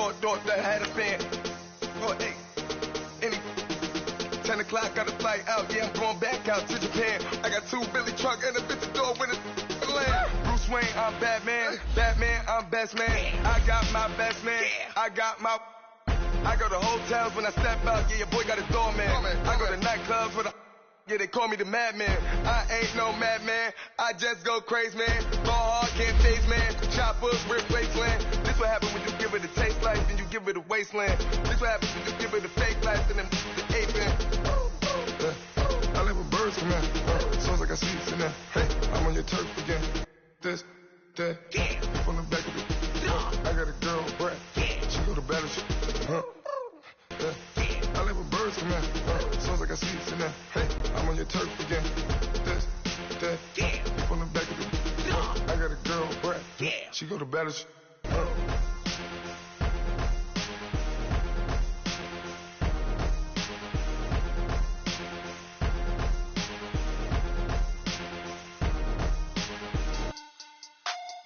thought that had a fan. Oh, hey, 10 o'clock, got a flight out, yeah, I'm going back out to Japan. I got 2 Billy truck and a bitch door with a land. Bruce Wayne, I'm Batman, I'm best man. I got my best man, I go to hotels when I step out, yeah, your boy got a doorman. I go to nightclubs with yeah, they call me the madman. I ain't no madman, I just go crazy, man. Go hard, can't phase, man. Choppers, rip wasteland. This what happens when you give it a taste life, then you give it a wasteland. This what happens when you give it a fake life, and then the ape in. I live with birds from there. Sounds like I seats in there. Hey, I'm on your turf again. This, that, from the back of the. I got a girl, Brad. She go to battleship. I live with birds from there. Sounds like I seats in there. Hey, I'm on your turf again. This, that, from the back of the. I got a girl, Brad. She go to battleship.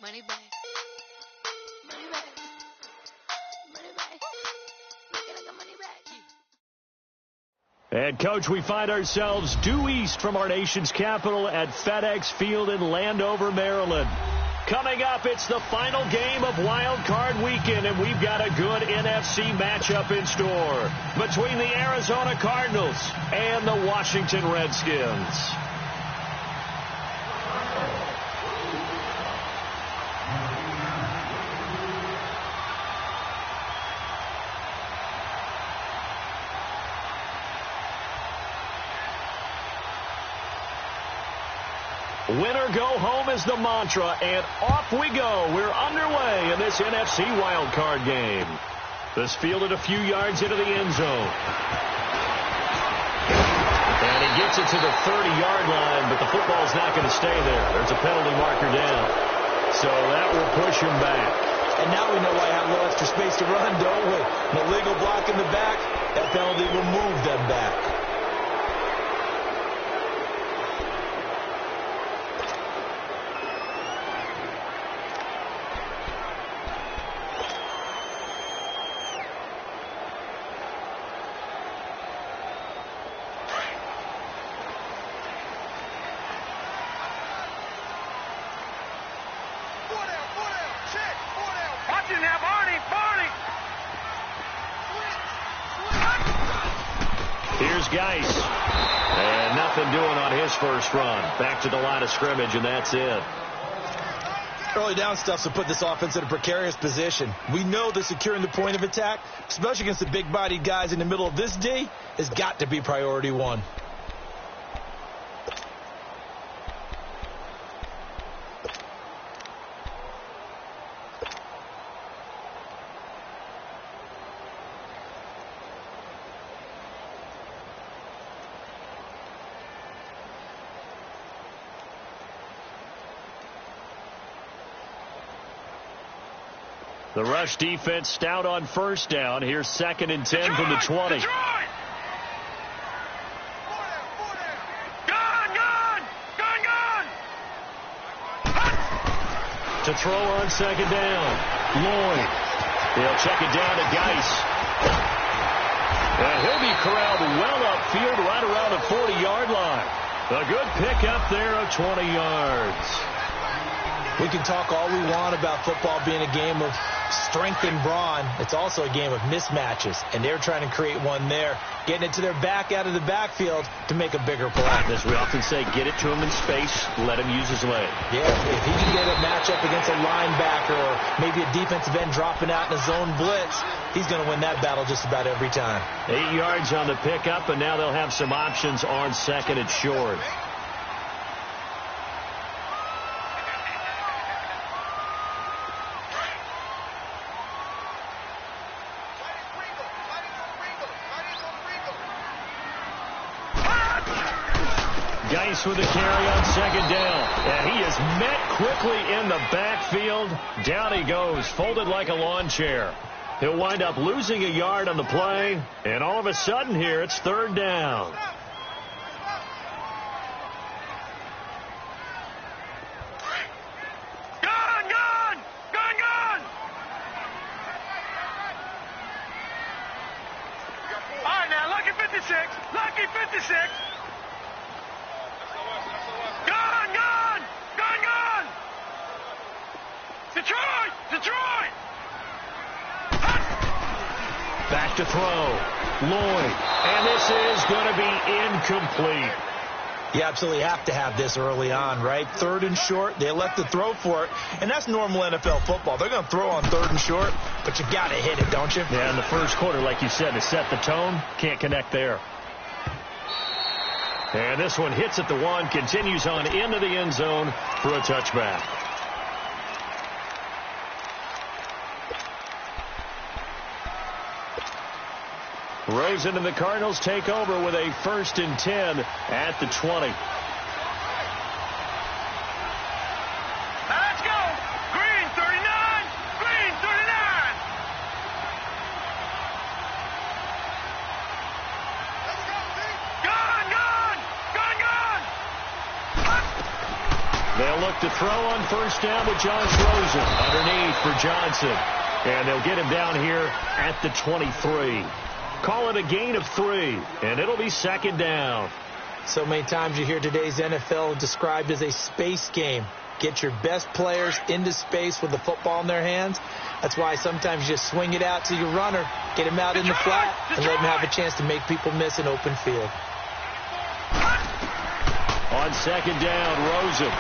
Money back. Money back. Money back. Make it like a money back. And, Coach, we find ourselves due east from our nation's capital at FedEx Field in Landover, Maryland. Coming up, it's the final game of Wild Card Weekend, and we've got a good NFC matchup in store between the Arizona Cardinals and the Washington Redskins. Winner go home is the mantra, and off we go. We're underway in this NFC wildcard game. This fielded a few yards into the end zone. And he gets it to the 30-yard line, but the football's not going to stay there. There's a penalty marker down. So that will push him back. And now we know why I have a little extra space to run, don't we? An illegal block in the back, that penalty will move them back. Geis. And nothing doing on his first run. Back to the line of scrimmage, and that's it. Early down stuff to put this offense in a precarious position. We know that securing the point of attack, especially against the big-bodied guys in the middle of this D, has got to be priority one. The rush defense stout on first down. Here's 2nd and 10 from the 20. To throw on 2nd down. Lloyd. They'll check it down to Geis. And he'll be corralled well upfield right around the 40-yard line. A good pickup there of 20 yards. We can talk all we want about football being a game of strength and brawn. It's also a game of mismatches, and they're trying to create one there, getting it to their back out of the backfield to make a bigger play. As we often say, get it to him in space, let him use his leg. Yeah, if he can get a matchup against a linebacker or maybe a defensive end dropping out in a zone blitz, he's going to win that battle just about every time. 8 yards on the pickup, and now they'll have some options on 2nd and short. Geis with a carry on 2nd down. And he is met quickly in the backfield. Down he goes, folded like a lawn chair. He'll wind up losing a yard on the play. And all of a sudden here, it's 3rd down. 56. Lucky 56. Gone, gone. Gone, gone. Detroit. Detroit. Back to throw. Lloyd. And this is going to be incomplete. You absolutely have to have this early on, right? 3rd and short. They elect to throw for it. And that's normal NFL football. They're going to throw on 3rd and short, but you got to hit it, don't you? Yeah, in the first quarter, like you said, to set the tone, can't connect there. And this one hits at the 1, continues on into the end zone for a touchback. Rosen and the Cardinals take over with a 1st and 10 at the 20. Let's go. Green 39. Green 39. Let's go, Gone, gone. Gone, gone. They'll look to throw on 1st down with Josh Rosen underneath for Johnson. And they'll get him down here at the 23. Call it a gain of 3, and it'll be 2nd down. So many times you hear today's NFL described as a space game. Get your best players into space with the football in their hands. That's why sometimes you just swing it out to your runner, get him out in the flat, and let him have a chance to make people miss an open field. On 2nd down, Rosen.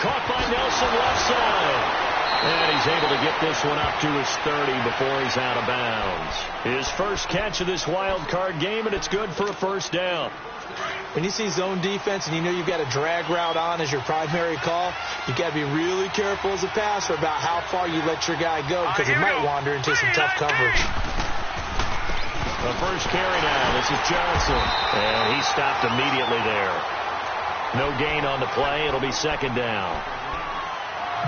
Caught by Nelson left side. And he's able to get this one up to his 30 before he's out of bounds. His first catch of this wild card game, and it's good for a 1st down. When you see zone defense and you know you've got a drag route on as your primary call, you've got to be really careful as a passer about how far you let your guy go because he might wander into some tough coverage. The first carry now. This is Johnson. And he stopped immediately there. No gain on the play. It'll be 2nd down.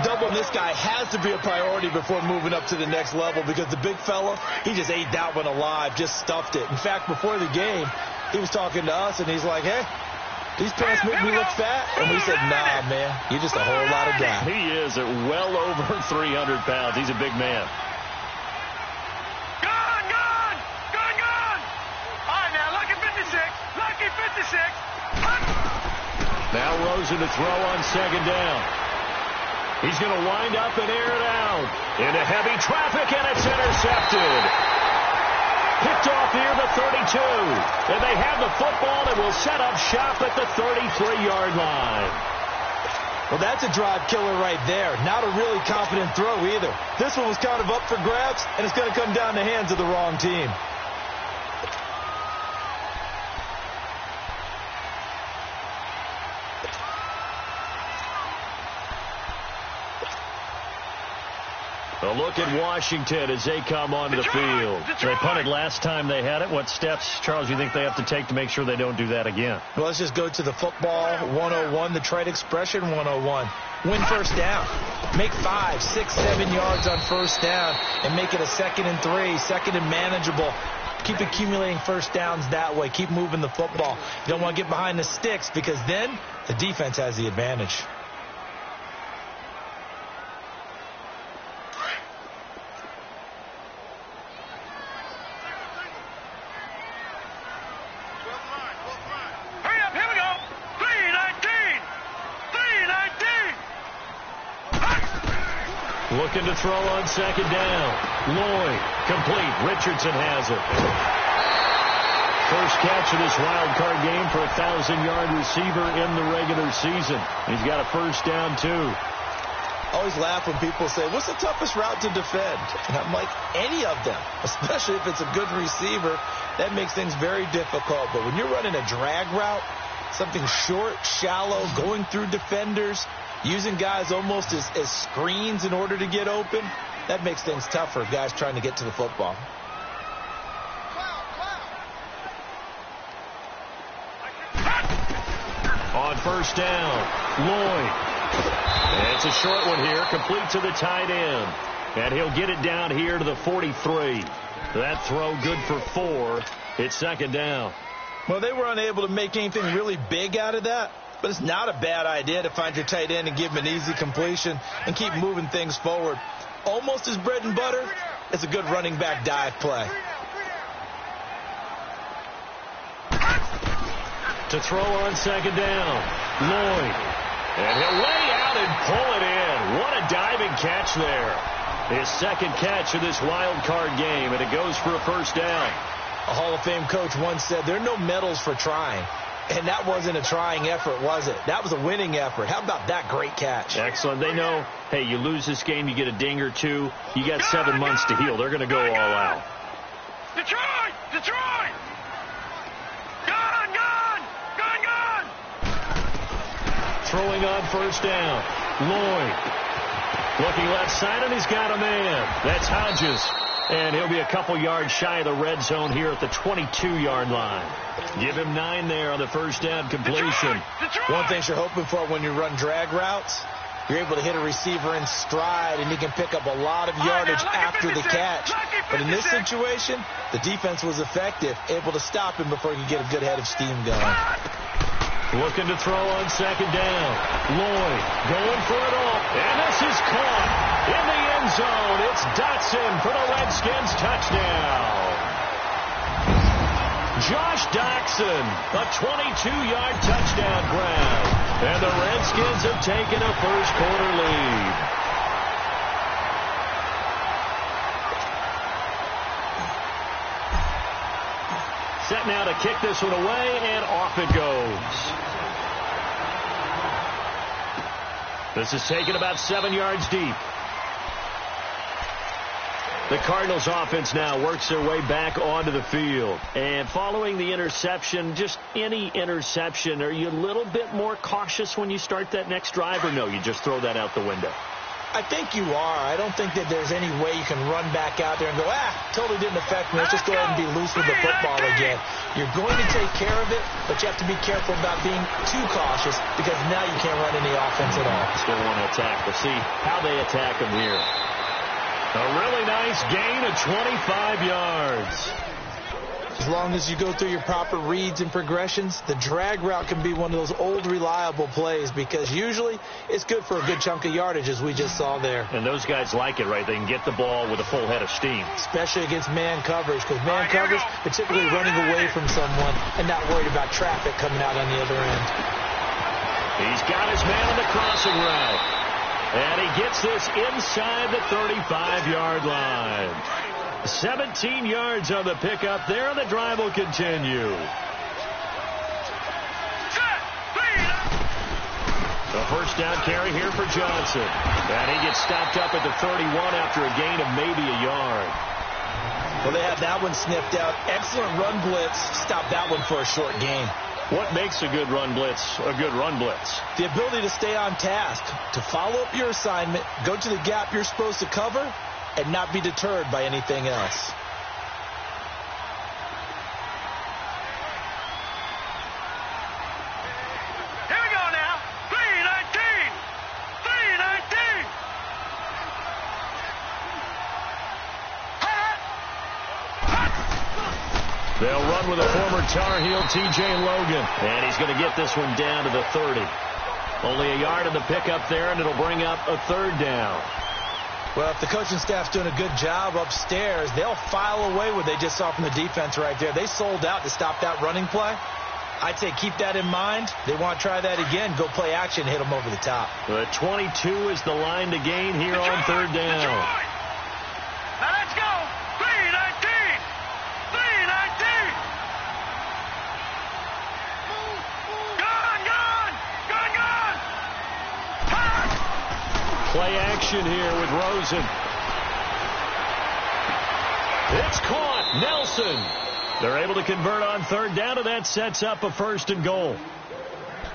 Doubling this guy has to be a priority before moving up to the next level because the big fella, he just ate that one alive, just stuffed it. In fact, before the game, he was talking to us, and he's like, hey, these pants make me look fat. And we said, nah, man, you're just a whole lot of guy. He is at well over 300 pounds. He's a big man. Gone, gone. Gone, gone. All right, now, lucky 56. Lucky 56. Now Rosen to throw on 2nd down. He's going to wind up and air it out into heavy traffic, and it's intercepted. Picked off near the 32. And they have the football and will set up shop at the 33-yard line. Well, that's a drive killer right there. Not a really confident throw either. This one was kind of up for grabs, and it's going to come down the hands of the wrong team. A look at Washington as they come onto the field. They punted last time they had it. What steps, Charles, you think they have to take to make sure they don't do that again? Well, let's just go to the football 101, the trade expression 101. Win 1st down. Make 5, 6, 7 yards on 1st down and make it a 2nd and 3, 2nd and manageable. Keep accumulating 1st downs that way. Keep moving the football. You don't want to get behind the sticks because then the defense has the advantage. Looking to throw on 2nd down. Lloyd, complete. Richardson has it. First catch of this wild card game for a 1,000-yard receiver in the regular season. He's got a 1st down, too. I always laugh when people say, what's the toughest route to defend? And I'm like, any of them, especially if it's a good receiver. That makes things very difficult. But when you're running a drag route, something short, shallow, going through defenders, using guys almost as screens in order to get open, that makes things tough for guys trying to get to the football. On 1st down, Lloyd. And it's a short one here, complete to the tight end. And he'll get it down here to the 43. That throw good for 4. It's 2nd down. Well, they were unable to make anything really big out of that. But it's not a bad idea to find your tight end and give him an easy completion and keep moving things forward. Almost his bread and butter is a good running back dive play. To throw on second down. Lloyd. And he'll lay out and pull it in. What a diving catch there. His second catch of this wild card game, and it goes for a first down. A Hall of Fame coach once said there are no medals for trying. And that wasn't a trying effort, was it? That was a winning effort. How about that great catch? Excellent. They know, hey, you lose this game, you get a ding or two. You got 7 months to heal. They're going to go all out. Detroit! Detroit! Gone! Gone! Gone! Gone! Throwing on first down. Lloyd. Looking left side, and he's got a man. That's Hodges. And he'll be a couple yards shy of the red zone here at the 22-yard line. Give him 9 there on the first down completion. Detroit! One thing you're hoping for when you run drag routes, you're able to hit a receiver in stride, and he can pick up a lot of yardage after the catch. But in this situation, the defense was effective, able to stop him before he could get a good head of steam going. Looking to throw on second down. Lloyd going for it all. And this is caught in the end zone. It's Dotson for the Redskins touchdown. Josh Dotson, a 22-yard touchdown grab. And the Redskins have taken a first quarter lead. Set now to kick this one away, and off it goes. This is taken about 7 yards deep. The Cardinals offense now works their way back onto the field. And following the interception, just any interception, are you a little bit more cautious when you start that next drive, or no, you just throw that out the window? I think you are. I don't think that there's any way you can run back out there and go, totally didn't affect me. Let's just go ahead and be loose with the football again. You're going to take care of it, but you have to be careful about being too cautious because now you can't run any offense at all. Still want to attack. We'll see how they attack him here. A really nice gain of 25 yards. As long as you go through your proper reads and progressions, the drag route can be one of those old reliable plays because usually it's good for a good chunk of yardage as we just saw there. And those guys like it, right? They can get the ball with a full head of steam. Especially against man coverage because man coverage, they're typically running away from someone and not worried about traffic coming out on the other end. He's got his man on the crossing route. And he gets this inside the 35-yard line. 17 yards on the pickup there, and the drive will continue. The first down carry here for Johnson. And he gets stopped up at the 31 after a gain of maybe a yard. Well, they had that one sniffed out. Excellent run blitz. Stop that one for a short gain. What makes a good run blitz a good run blitz? The ability to stay on task, to follow up your assignment, go to the gap you're supposed to cover, and not be deterred by anything else. Here we go now. 3-19. 3-19. They'll run with a former Tar Heel, T.J. Logan. And he's going to get this one down to the 30. Only a yard in the pickup there, and it'll bring up a third down. Well, if the coaching staff's doing a good job upstairs, they'll file away what they just saw from the defense right there. They sold out to stop that running play. I'd say keep that in mind. They want to try that again. Go play action, hit them over the top. The 22 is the line to gain here on third down. Detroit. Now let's go. 3-19. 3-19. Gone, gone. Gone, gone. Play action here with Rosen. It's caught. Nelson. They're able to convert on third down, and that sets up a first and goal.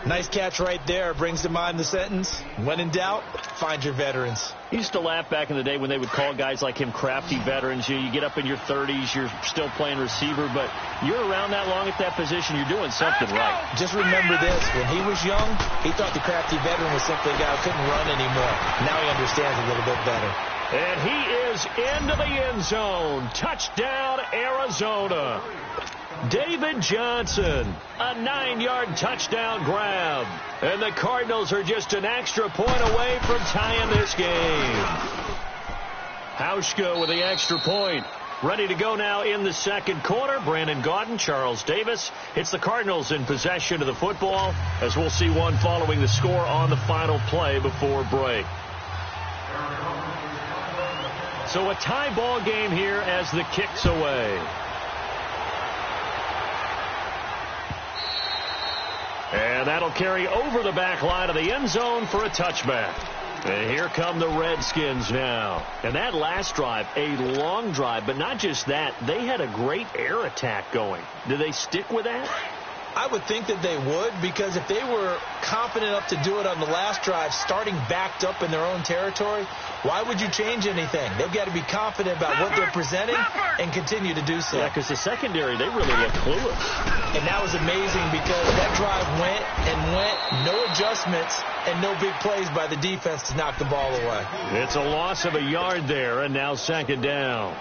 Nice catch right there. Brings to mind the sentence, when in doubt, find your veterans. I used to laugh back in the day when they would call guys like him crafty veterans. You get up in your 30s, you're still playing receiver, but you're around that long at that position, you're doing something right. Just remember this. When he was young, he thought the crafty veteran was simply a guy who couldn't run anymore. Now he understands a little bit better. And he is into the end zone. Touchdown, Arizona. David Johnson, a 9-yard touchdown grab. And the Cardinals are just an extra point away from tying this game. Hauschka with the extra point. Ready to go now in the second quarter. Brandon Gaudin, Charles Davis. It's the Cardinals in possession of the football, as we'll see one following the score on the final play before break. So a tie ball game here as the kick's away. And that'll carry over the back line of the end zone for a touchback. And here come the Redskins now. And that last drive, a long drive, but not just that. They had a great air attack going. Do they stick with that? I would think that they would, because if they were confident enough to do it on the last drive, starting backed up in their own territory, why would you change anything? They've got to be confident about what they're presenting and continue to do so. Yeah, because the secondary, they really look clueless. And that was amazing because that drive went and went, no adjustments, and no big plays by the defense to knock the ball away. It's a loss of a yard there, and now second down.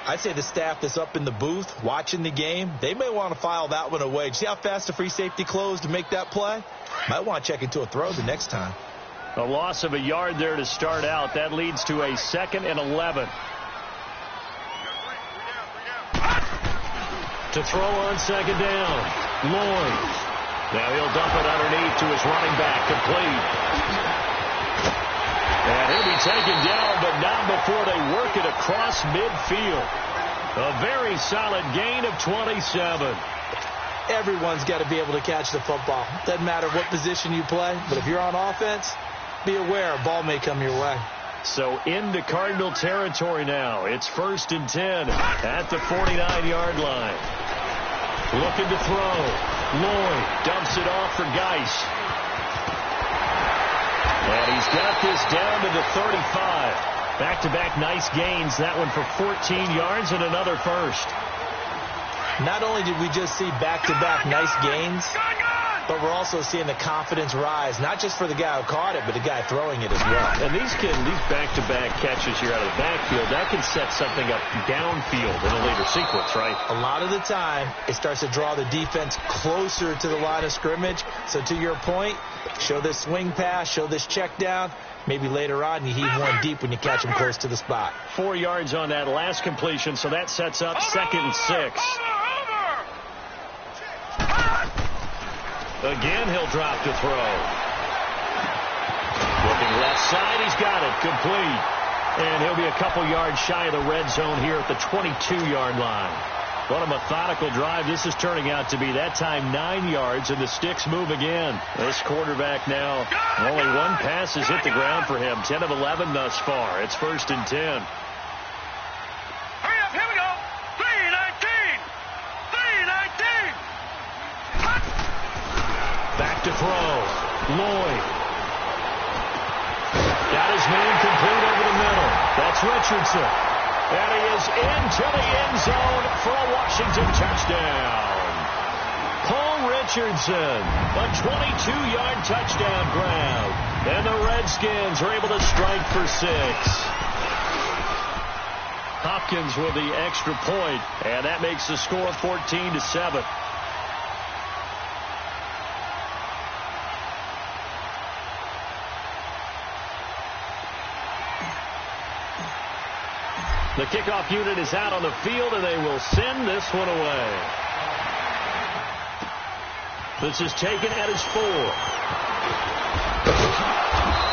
I'd say the staff that's up in the booth watching the game, they may want to file that one away. See how fast the free safety closed to make that play? Might want to check into a throw the next time. A loss of a yard there to start out. That leads to a 2nd and 11. To throw on second down. Lloyd. Now he'll dump it underneath to his running back. Complete. And he'll be taken down, but not before they work it across midfield. A very solid gain of 27. Everyone's got to be able to catch the football. Doesn't matter what position you play, but if you're on offense, be aware a ball may come your way. So into Cardinal territory now. It's 1st and 10 at the 49-yard line. Looking to throw. Lloyd dumps it off for Geis. And he's got this down to the 35. Back-to-back nice gains. That one for 14 yards and another first. Not only did we just see back-to-back nice gains, but we're also seeing the confidence rise, not just for the guy who caught it, but the guy throwing it as well. And these back-to-back catches here out of the backfield, that can set something up downfield in a later sequence, right? A lot of the time, it starts to draw the defense closer to the line of scrimmage. So to your point, show this swing pass, show this check down. Maybe later on you heave one deep when you catch them close to the spot. 4 yards on that last completion, so that sets up 2nd and 6. Again, he'll drop to throw. Looking left side, he's got it. Complete. And he'll be a couple yards shy of the red zone here at the 22-yard line. What a methodical drive this is turning out to be. That time 9 yards, and the sticks move again. This quarterback now, only one pass has hit the ground for him. 10 of 11 thus far. It's 1st and 10. Hurry up, here we go. 3-19. 3-19. Back to throw. Lloyd. Got his man complete over the middle. That's Richardson. And he is into the end zone for a Washington touchdown. Paul Richardson, a 22-yard touchdown grab. And the Redskins are able to strike for 6. Hopkins with the extra point, and that makes the score 14-7. The kickoff unit is out on the field, and they will send this one away. This is taken at his 4.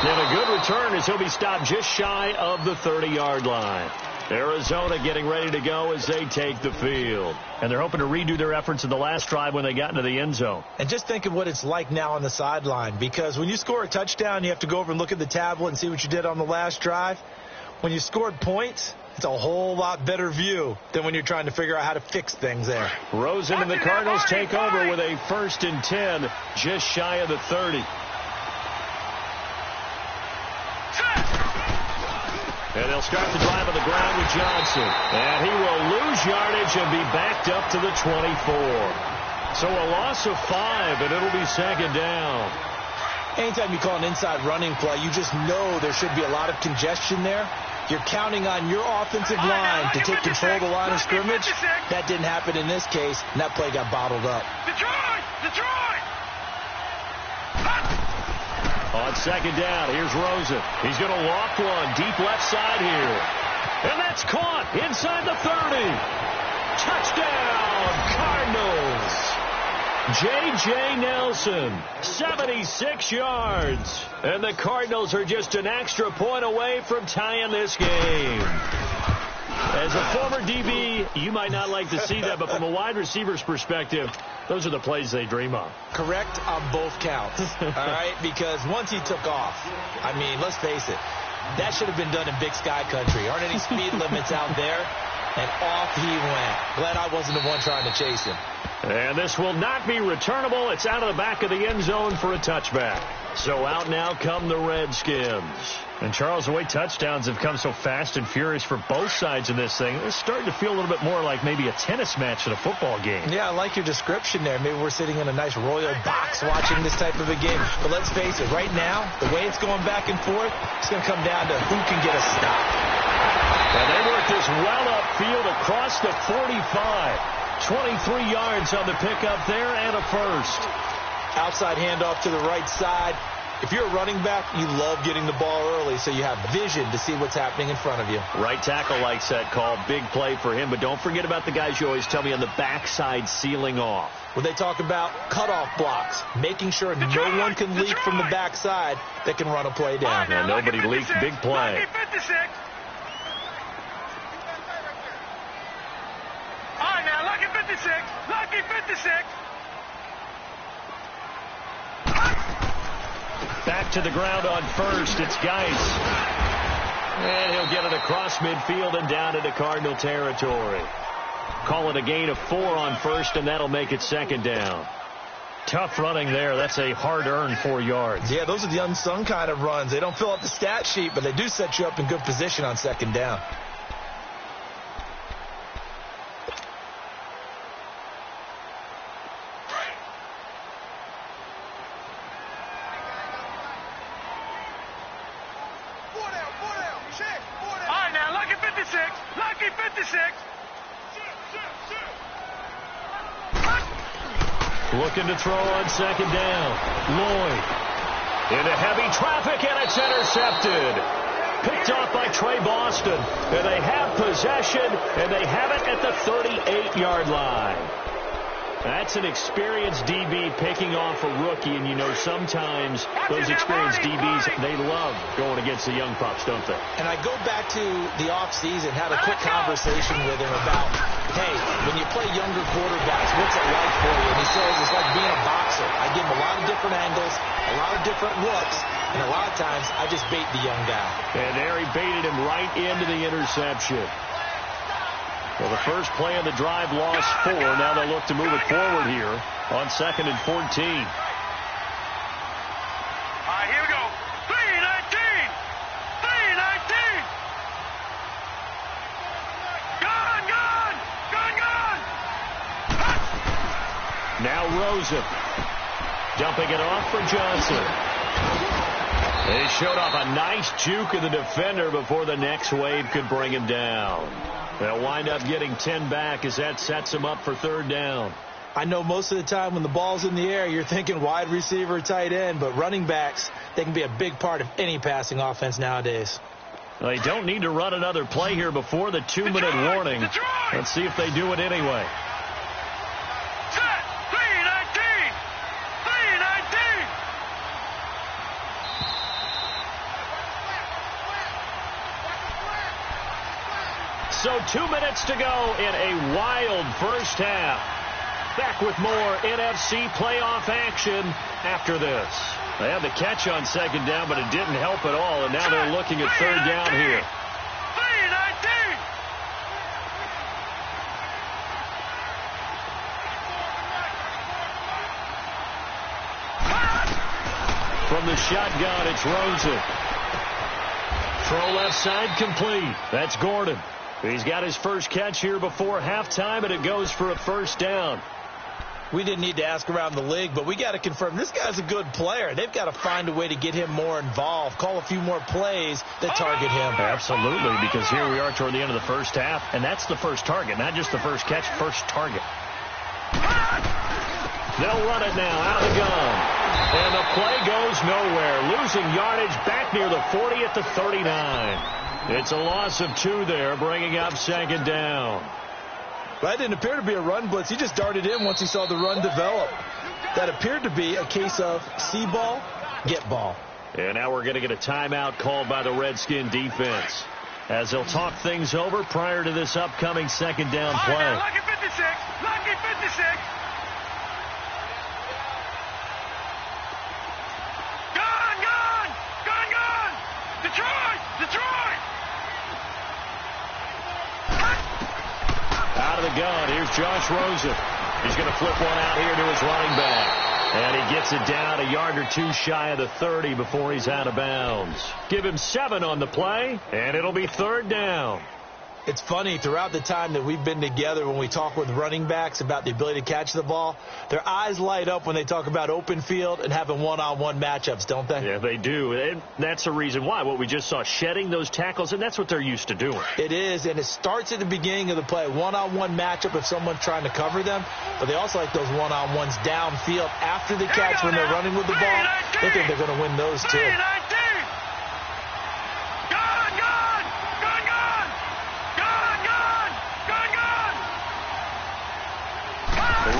And a good return as he'll be stopped just shy of the 30-yard line. Arizona getting ready to go as they take the field. And they're hoping to redo their efforts in the last drive when they got into the end zone. And just think of what it's like now on the sideline, because when you score a touchdown, you have to go over and look at the tablet and see what you did on the last drive. When you scored points, it's a whole lot better view than when you're trying to figure out how to fix things there. Rosen and the Cardinals take over with a 1st and 10, just shy of the 30. And they'll start the drive on the ground with Johnson. And he will lose yardage and be backed up to the 24. So a loss of 5, and it'll be 2nd down. Anytime you call an inside running play, you just know there should be a lot of congestion there. You're counting on your offensive line to take control of the line of scrimmage. That didn't happen in this case, and that play got bottled up. Detroit! On 2nd down, here's Rosen. He's going to loft one deep left side here. And that's caught inside the 30. Touchdown, Cardinals. J.J. Nelson, 76 yards. And the Cardinals are just an extra point away from tying this game. As a former DB, you might not like to see that, but from a wide receiver's perspective, those are the plays they dream of. Correct on both counts, all right? Because once he took off, I mean, let's face it, that should have been done in Big Sky Country. Aren't any speed limits out there? And off he went. Glad I wasn't the one trying to chase him. And this will not be returnable. It's out of the back of the end zone for a touchback. So out now come the Redskins. And, Charles, the way touchdowns have come so fast and furious for both sides of this thing, it's starting to feel a little bit more like maybe a tennis match than a football game. Yeah, I like your description there. Maybe we're sitting in a nice royal box watching this type of a game. But let's face it, right now, the way it's going back and forth, it's going to come down to who can get a stop. And they work this well upfield across the 45. 23 yards on the pickup there and a first. Outside handoff to the right side. If you're a running back, you love getting the ball early so you have vision to see what's happening in front of you. Right tackle likes that call. Big play for him. But don't forget about the guys you always tell me on the backside sealing off. When they talk about cutoff blocks, making sure no one can leak from the backside that can run a play down. And nobody leaked. Big play. Lucky 56. All right, now, lucky 56. Lucky 56. Back to the ground on first. It's Geis. And he'll get it across midfield and down into Cardinal territory. Call it a gain of 4 on first, and that'll make it second down. Tough running there. That's a hard-earned 4 yards. Yeah, those are the unsung kind of runs. They don't fill up the stat sheet, but they do set you up in good position on second down. Looking to throw on second down. Lloyd into heavy traffic, and it's intercepted. Picked off by Trey Boston. And they have possession, and they have it at the 38-yard line. That's an experienced DB picking off a rookie, and you know sometimes those experienced DBs, they love going against the young pups, don't they? And I go back to the offseason, had a quick conversation with him about, hey, when you play younger quarterbacks, what's it like for you? And he says it's like being a boxer. I give him a lot of different angles, a lot of different looks, and a lot of times I just bait the young guy. And there he baited him right into the interception. Well, the first play of the drive lost 4. Now they look to move it forward here on 2nd and 14. All right, here we go. 3-19. 3-19. Gone. Now Rosen dumping it off for Johnson. He showed off a nice juke of the defender before the next wave could bring him down. They'll wind up getting 10 back as that sets them up for third down. I know most of the time when the ball's in the air, you're thinking wide receiver, tight end, but running backs, they can be a big part of any passing offense nowadays. Well, they don't need to run another play here before the 2-minute warning. Let's see if they do it anyway. Set. 3-19. 3-19. So 2 minutes to go in a wild first half. Back with more NFC playoff action after this. They had the catch on second down, but it didn't help at all, and now they're looking at third down here. 3-19. From the shotgun, it's Rosen. Throw left side complete. That's Gordon. He's got his first catch here before halftime, and it goes for a first down. We didn't need to ask around the league, but we got to confirm this guy's a good player. They've got to find a way to get him more involved, call a few more plays that target him. Absolutely, because here we are toward the end of the first half, and that's the first target, not just the first catch, first target. They'll run it now out of the gun. And the play goes nowhere. Losing yardage back near the 40 at the 39. It's a loss of 2 there, bringing up second down. That didn't appear to be a run blitz. He just darted in once he saw the run develop. That appeared to be a case of see ball, get ball. And now we're going to get a timeout called by the Redskin defense, as they'll talk things over prior to this upcoming second down play. All right, now, lucky 56. Lucky 56. Gone. Detroit. Out of the gun, here's Josh Rosen. He's going to flip one out here to his running back. And he gets it down a yard or 2 shy of the 30 before he's out of bounds. Give him 7 on the play, and it'll be third down. It's funny, throughout the time that we've been together, when we talk with running backs about the ability to catch the ball, their eyes light up when they talk about open field and having one-on-one matchups, don't they? Yeah, they do. And that's the reason why. What we just saw, shedding those tackles, and that's what they're used to doing. It is, and it starts at the beginning of the play. One-on-one matchup if someone's trying to cover them, but they also like those one-on-ones downfield after the catch when they're running with the ball. They think they're going to win those too.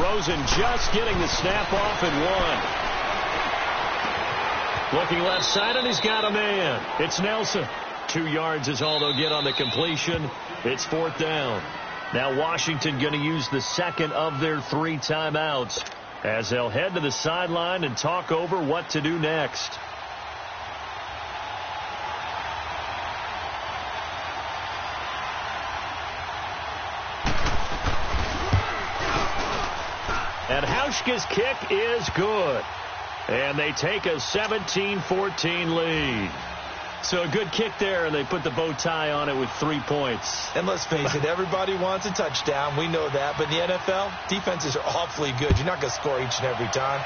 Rosen just getting the snap off and 1. Looking left side, and he's got a man. It's Nelson. 2 yards is all they'll get on the completion. It's fourth down. Now Washington going to use the second of their 3 timeouts as they'll head to the sideline and talk over what to do next. And Hauschka's kick is good. And they take a 17-14 lead. So a good kick there, and they put the bow tie on it with 3 points. And let's face it, everybody wants a touchdown. We know that. But in the NFL, defenses are awfully good. You're not going to score each and every time.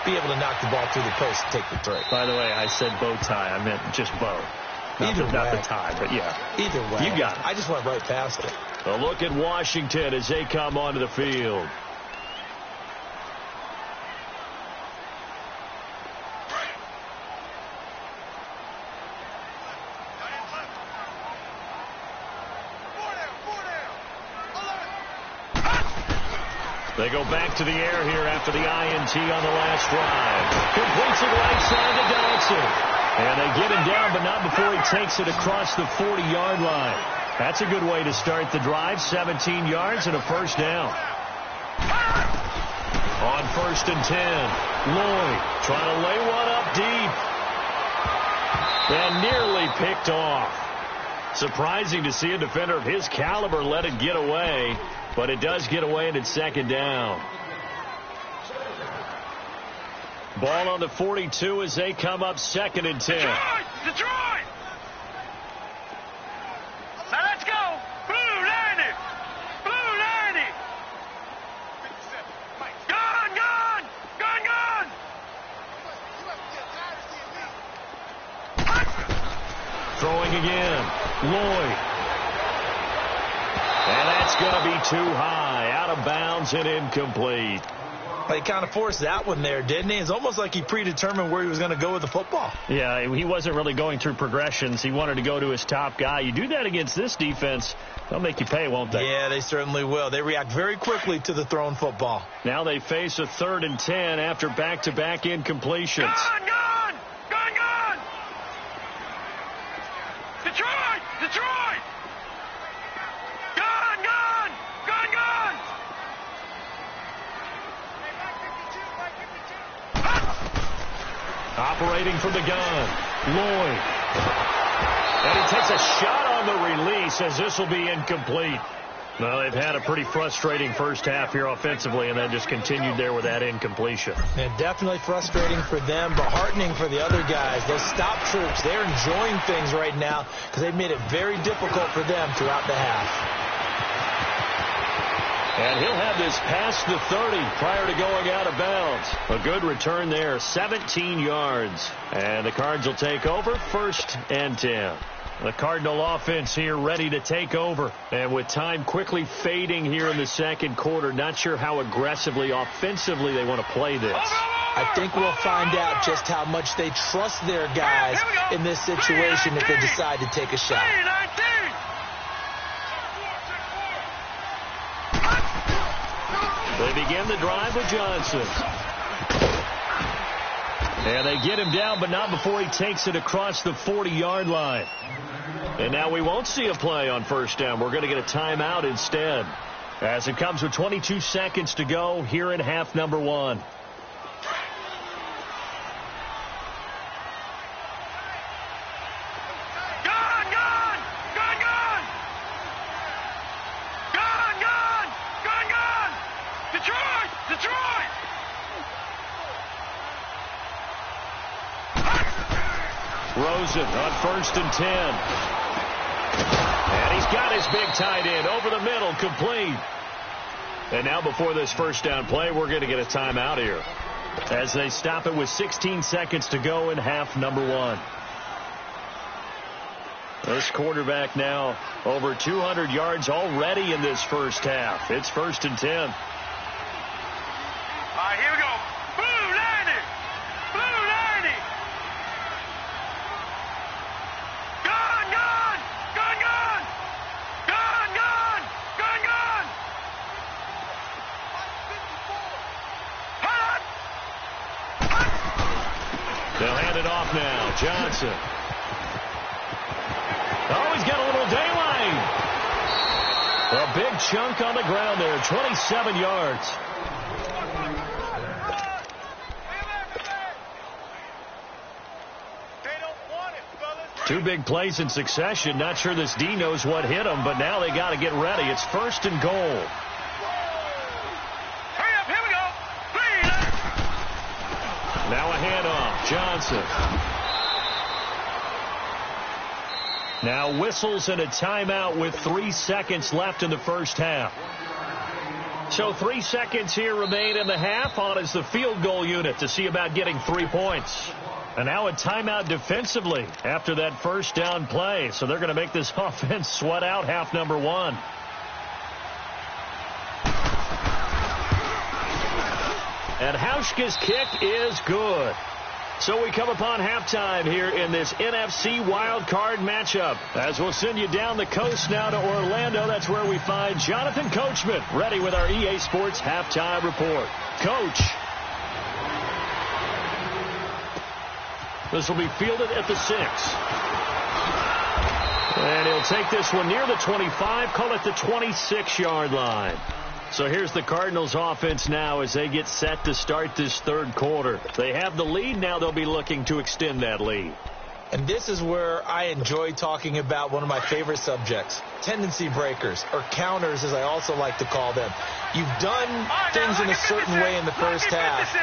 Be able to knock the ball through the post and take the 3. By the way, I said bow tie. I meant just bow. Not the tie, but yeah. Either way. You got it. I just went right past it. A look at Washington as they come onto the field. They go back to the air here after the INT on the last drive. Completes it right side to Dodson. And they get him down, but not before he takes it across the 40-yard line. That's a good way to start the drive. 17 yards and a first down. On 1st and 10, Lloyd trying to lay one up deep. And nearly picked off. Surprising to see a defender of his caliber let it get away. But it does get away, and it's second down. Ball on the 42 as they come up 2nd and 10. Detroit! Now let's go. Blue 90. Blue 90. Gone. Throwing again. Lloyd. And that's going to be too high. Out of bounds and incomplete. He kind of forced that one there, didn't he? It's almost like he predetermined where he was going to go with the football. Yeah, he wasn't really going through progressions. He wanted to go to his top guy. You do that against this defense, they'll make you pay, won't they? Yeah, they certainly will. They react very quickly to the thrown football. Now they face a 3rd and 10 after back-to-back incompletions. Gone. Detroit! Gone! Operating from the gun, Lloyd. And he takes a shot on the release as this will be incomplete. Well, they've had a pretty frustrating first half here offensively, and then just continued there with that incompletion. Yeah, definitely frustrating for them, but heartening for the other guys. Those stop troops, they're enjoying things right now because they've made it very difficult for them throughout the half. And he'll have this past the 30 prior to going out of bounds. A good return there, 17 yards. And the Cards will take over 1st and 10. The Cardinal offense here ready to take over. And with time quickly fading here in the second quarter, not sure how aggressively, offensively they want to play this. Over! I think we'll find out just how much they trust their guys in this situation if they decide to take a shot. They begin the drive with Johnson. And they get him down, but not before he takes it across the 40-yard line. And now we won't see a play on first down. We're going to get a timeout instead, as it comes with 22 seconds to go here in half number 1. Rosen on 1st and 10. And he's got his big tight end over the middle, complete. And now before this first down play, we're going to get a timeout here, as they stop it with 16 seconds to go in half number 1. This quarterback now over 200 yards already in this first half. It's 1st and 10. All right, here we go. Blue 90. Blue 90. Gun, gun. Gun, gun. Gun, gun. Gun, gun. Hot. They'll hand it off now. Johnson. Oh, he's got a little daylight. A big chunk on the ground there, 27 yards. Two big plays in succession. Not sure this D knows what hit him, but now they got to get ready. It's 1st and goal. Hurry up, here we go. Now a handoff. Johnson. Now whistles and a timeout with 3 seconds left in the first half. So 3 seconds here remain in the half. On is the field goal unit to see about getting 3 points. And now a timeout defensively after that first down play. So they're going to make this offense sweat out half number 1. And Hauschka's kick is good. So we come upon halftime here in this NFC wildcard matchup, as we'll send you down the coast now to Orlando. That's where we find Jonathan Coachman ready with our EA Sports halftime report. Coach. This will be fielded at the 6. And he'll take this one near the 25, call it the 26-yard line. So here's the Cardinals offense now as they get set to start this third quarter. They have the lead. Now they'll be looking to extend that lead. And this is where I enjoy talking about one of my favorite subjects, tendency breakers, or counters as I also like to call them. You've done things in a certain way in the first half,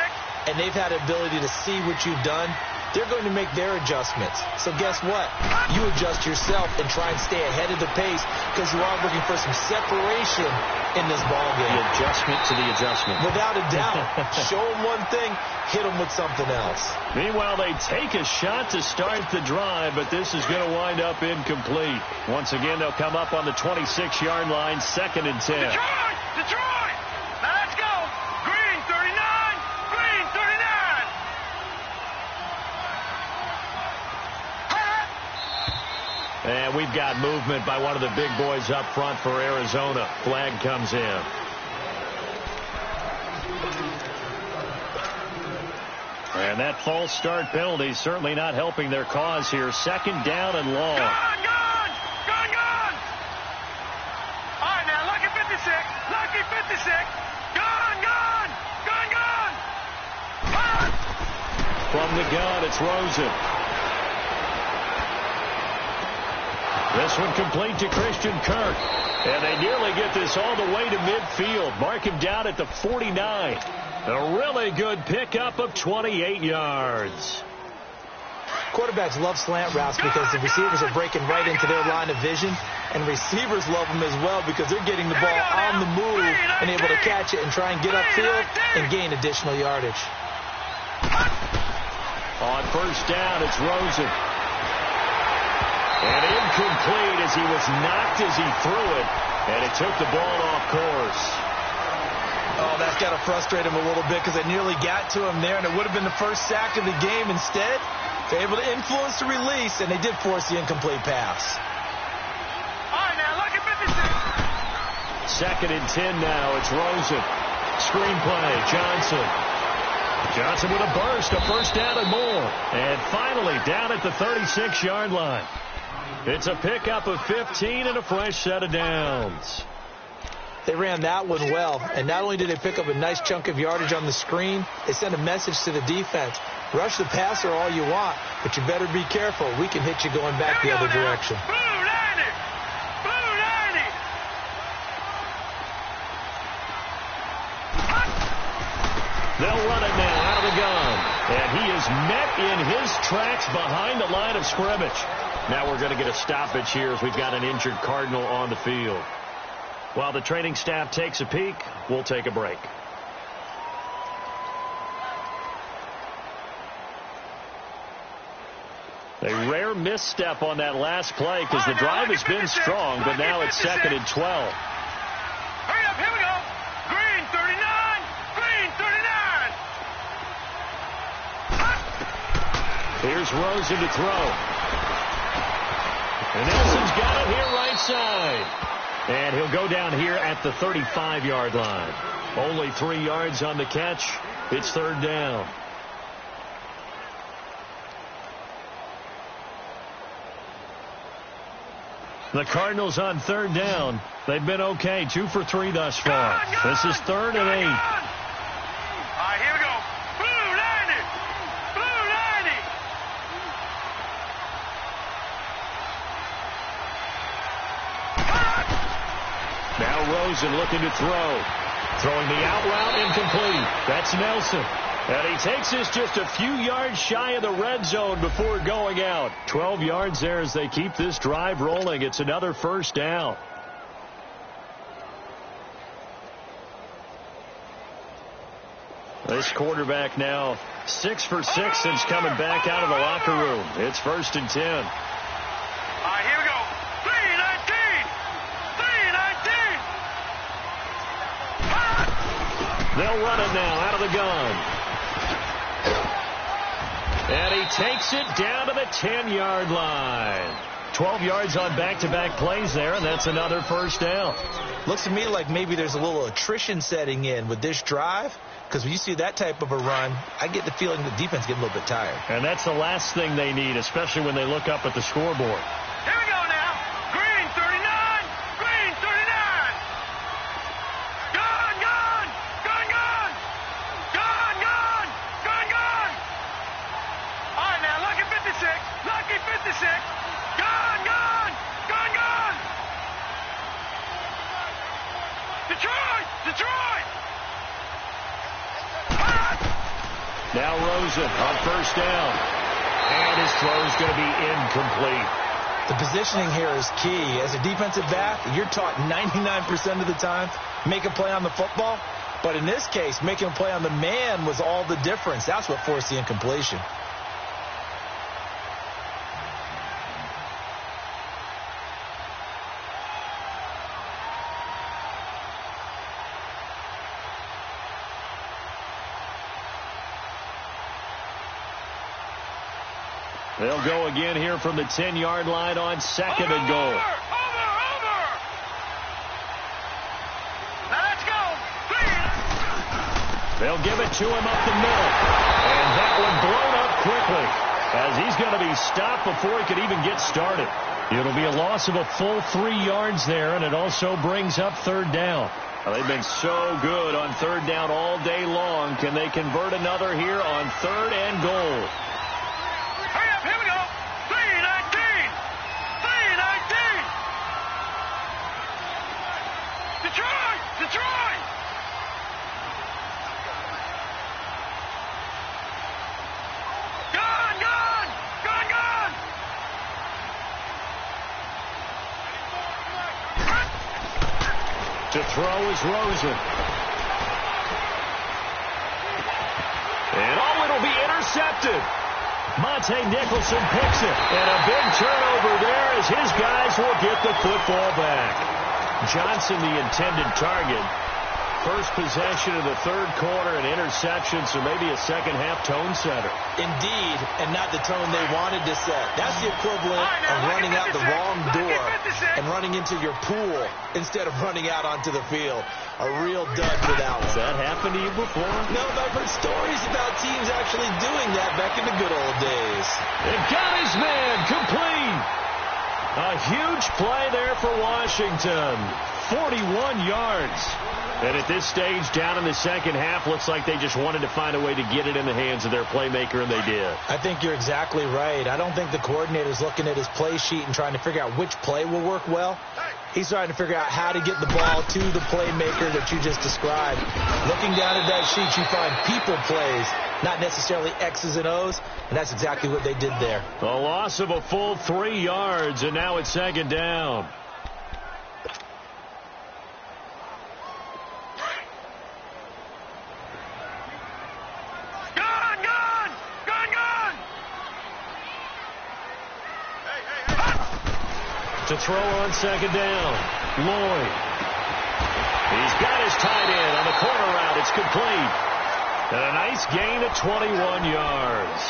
and they've had the ability to see what you've done. They're going to make their adjustments. So guess what? You adjust yourself and try and stay ahead of the pace, because you are looking for some separation in this ballgame. The adjustment to the adjustment. Without a doubt. Show them one thing, hit them with something else. Meanwhile, they take a shot to start the drive, but this is going to wind up incomplete. Once again, they'll come up on the 26-yard line, 2nd and 10. Detroit! Detroit! Now let's go! Green 39! Green 39! And we've got movement by one of the big boys up front for Arizona. Flag comes in. And that false start penalty certainly not helping their cause here. 2nd down and long. Gone, gone! Gone, gone! All right, now, lucky 56. Lucky 56. Gone, gone! Gone, gone! Ah! From the gun, it's Rosen. This one complete to Christian Kirk. And they nearly get this all the way to midfield. Mark him down at the 49. A really good pickup of 28 yards. Quarterbacks love slant routes because the receivers are breaking right into their line of vision, and receivers love them as well because they're getting the ball on the move and able to catch it and try and get upfield and gain additional yardage. On first down, it's Rosen. And incomplete as he was knocked as he threw it, and it took the ball off course. Oh, that's got to frustrate him a little bit because they nearly got to him there, and it would have been the first sack of the game. Instead, they're able to influence the release, and they did force the incomplete pass. All right, now, look at 56. 2nd and 10 now. It's Rosen. Screenplay. Johnson. Johnson with a burst. A first down and more. And finally down at the 36-yard line. It's a pickup of 15 and a fresh set of downs. They ran that one well, and not only did they pick up a nice chunk of yardage on the screen, they sent a message to the defense. Rush the passer all you want, but you better be careful. We can hit you going back the other direction. Blue 90. Blue 90. They'll run it now out of the gun. And he is met in his tracks behind the line of scrimmage. Now we're going to get a stoppage here as we've got an injured Cardinal on the field. While the training staff takes a peek, we'll take a break. A rare misstep on that last play because the drive has been strong, but now it's 2nd and 12. Hurry up, here we go. Green 39. Green 39. Here's Rosen to throw. And Nelson's got it here right side. And he'll go down here at the 35-yard line. Only 3 yards on the catch. It's 3rd down. The Cardinals on 3rd down. They've been okay. 2 for 3 thus far. This is 3rd and 8. All right, here we go. Blue 90. Blue 90. Now Rosen looking to throw. Throwing the out route incomplete. That's Nelson. And he takes this just a few yards shy of the red zone before going out. 12 yards there as they keep this drive rolling. It's another first down. This quarterback now 6 for 6 since coming back out of the locker room. It's 1st and 10. All right, here we go. 319. 319. They'll run it now out of the gun. And he takes it down to the 10-yard line. 12 yards on back-to-back plays there, and that's another first down. Looks to me like maybe there's a little attrition setting in with this drive, because when you see that type of a run, I get the feeling the defense getting a little bit tired. And that's the last thing they need, especially when they look up at the scoreboard. Here we go now. Green 39. Green 39. Gone, gone. Gone, gone. Gone, gone. Gone, gone. All right, now, lucky 56. Lucky 56. Gone, gone. Gone, gone. Detroit. Detroit. Now Rosen on first down. And his throw is going to be incomplete. The positioning here is key. As a defensive back, you're taught 99% of the time, make a play on the football. But in this case, making a play on the man was all the difference. That's what forced the incompletion. They'll go again here from the 10-yard line on 2nd and goal. Over. Now let's go. They'll give it to him up the middle. And that one blown up quickly as he's going to be stopped before he could even get started. It'll be a loss of a full 3 yards there, and it also brings up 3rd down. Well, they've been so good on 3rd down all day long. Can they convert another here on 3rd and goal? Hurry up, here we go. 319. 319. Detroit. Detroit. Gone, gone. Gone, gone. To throw is Rosen. And it'll be intercepted. Monte Nicholson picks it. And a big turnover there as his guys will get the football back. Johnson, the intended target. first possession of the third quarter, an interception, so maybe a second-half tone setter. Indeed, and not the tone they wanted to set. That's the equivalent of running out the wrong door and running into your pool instead of running out onto the field. A real dud for that one. Has that happened to you before? No, but I've heard stories about teams actually doing that back in the good old days. They've got his man complete. A huge play there for Washington. 41 yards. And at this stage, down in the second half, looks like they just wanted to find a way to get it in the hands of their playmaker, and they did. I think you're exactly right. I don't think the coordinator's looking at his play sheet and trying to figure out which play will work well. He's trying to figure out how to get the ball to the playmaker that you just described. Looking down at that sheet, you find people plays, not necessarily X's and O's, and that's exactly what they did there. A loss of a full 3 yards, and now it's second down. To throw on second down. Lloyd. He's got his tight end on the corner route. It's complete. And a nice gain of 21 yards.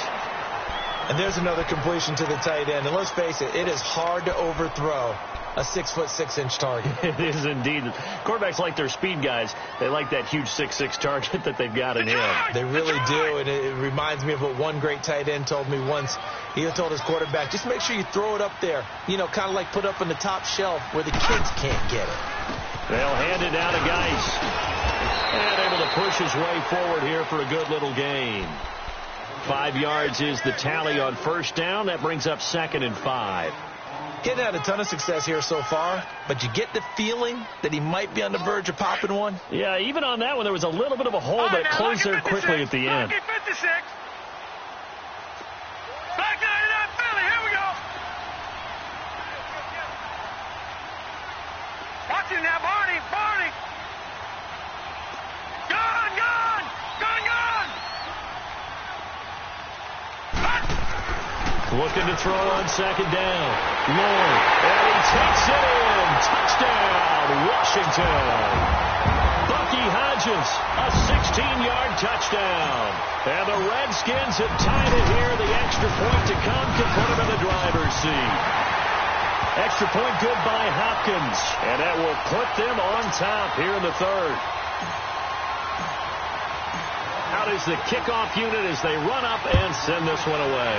And there's another completion to the tight end. And let's face it, it is hard to overthrow a 6'6" target. It is indeed. Quarterbacks like their speed guys. They like that huge 6'6" target that they've got in him. They really do, and it reminds me of what one great tight end told me once. He told his quarterback, just make sure you throw it up there, you know, kind of like put up on the top shelf where the kids can't get it. They'll hand it down to Geis. And able to push his way forward here for a good little gain. 5 yards is the tally on first down. That brings up 2nd and 5. Getting had a ton of success here so far, but you get the feeling that he might be on the verge of popping one. Yeah, even on that one, there was a little bit of a hole, but it closed there quickly at the end. 56. Back 99 Philly, here we go. Watch him now, Barney. Gone. Looking to throw on second down. Lloyd, and he takes it in. Touchdown, Washington. Bucky Hodges, a 16-yard touchdown. And the Redskins have tied it here. The extra point to come to put them in the driver's seat. Extra point good by Hopkins. And that will put them on top here in the third. Out is the kickoff unit as they run up and send this one away.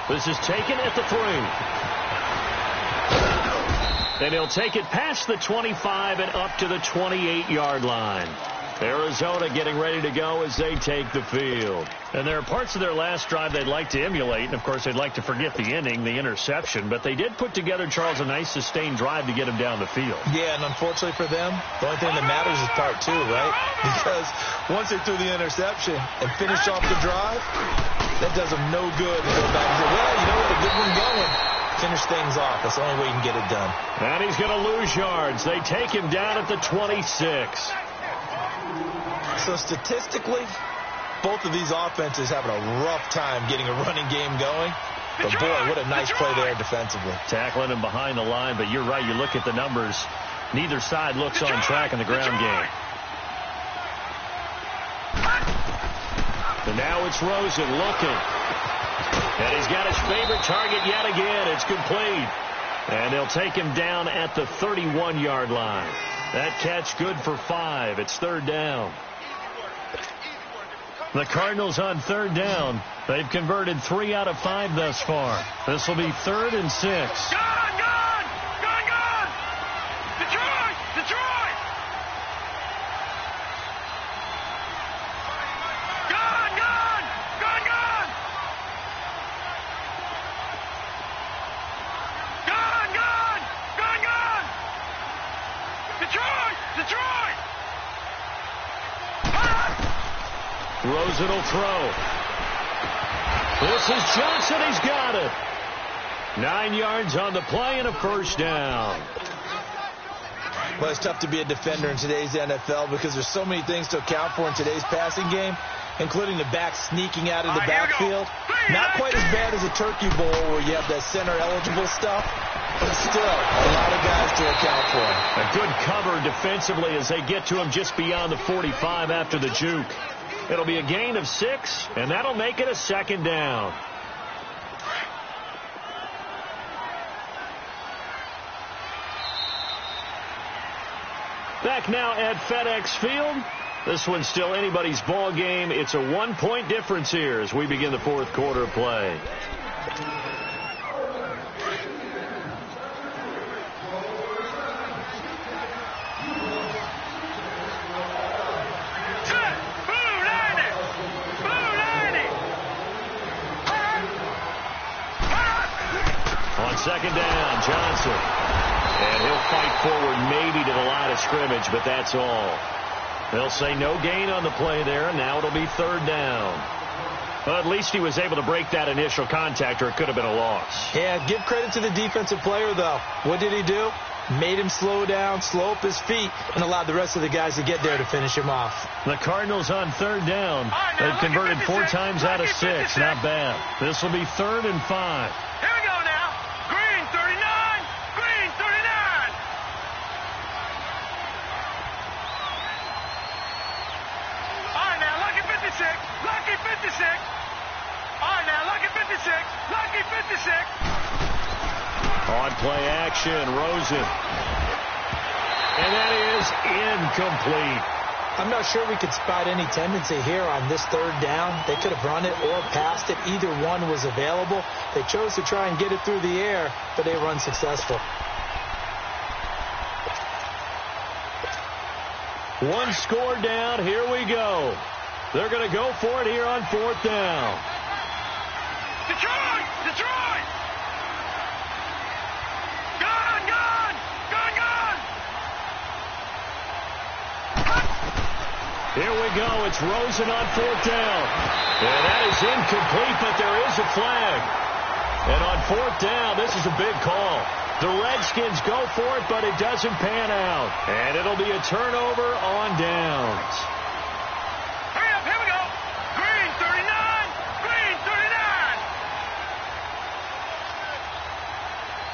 This is taken at the 3. And he'll take it past the 25 and up to the 28-yard line. Arizona getting ready to go as they take the field. And there are parts of their last drive they'd like to emulate. And, of course, they'd like to forget the inning, the interception. But they did put together, Charles, a nice sustained drive to get him down the field. Yeah, and unfortunately for them, the only thing that matters is part 2, right? Because once they threw the interception and finished off the drive, that does them no good to go back and say, well, you know what, a good one going. Finish things off. That's the only way you can get it done. And he's going to lose yards. They take him down at the 26. So statistically, both of these offenses having a rough time getting a running game going. But, boy, what a nice play there defensively. Tackling him behind the line, but you're right. You look at the numbers. Neither side looks on track in the ground game. And now it's Rosen looking. And he's got his favorite target yet again. It's complete. And they'll take him down at the 31-yard line. That catch good for 5. It's third down. The Cardinals on third down. They've converted 3 out of 5 thus far. This will be 3rd and 6. Gone. Detroit. Gone. Detroit. Rosen will throw. This is Johnson. He's got it. 9 yards on the play and a first down. Well, it's tough to be a defender in today's NFL because there's so many things to account for in today's passing game, including the back sneaking out of the backfield. Not quite as bad as a turkey bowl where you have that center eligible stuff, but still a lot of guys to account for. A good cover defensively as they get to him just beyond the 45 after the juke. It'll be a gain of 6, and that'll make it a second down. Back now at FedEx Field. This one's still anybody's ball game. It's a 1-point difference here as we begin the fourth quarter of play. On second down, Johnson. And he'll fight forward maybe to the line of scrimmage, but that's all. They'll say no gain on the play there, and now it'll be third down. Well, at least he was able to break that initial contact, or it could have been a loss. Yeah, give credit to the defensive player, though. What did he do? Made him slow down, slow up his feet, and allowed the rest of the guys to get there to finish him off. The Cardinals on third down. They've converted 4 times out of 6. Not bad. This will be 3rd and 5. Here we go now. Green 39. Green 39. All right, now, Lucky 56. Lucky 56. All right, now, Lucky 56. Lucky 56. On play action, Rosen. And that is incomplete. I'm not sure we could spot any tendency here on this third down. They could have run it or passed it. Either one was available. They chose to try and get it through the air, but they were unsuccessful. One score down. Here we go. They're going to go for it here on 4th down. Detroit! Detroit! Gone! Gone! Gone! Gone! Here we go. It's Rosen on 4th down. And that is incomplete, but there is a flag. And on 4th down, this is a big call. The Redskins go for it, but it doesn't pan out. And it'll be a turnover on downs. Hurry up, here we go. Green 39. Green 39.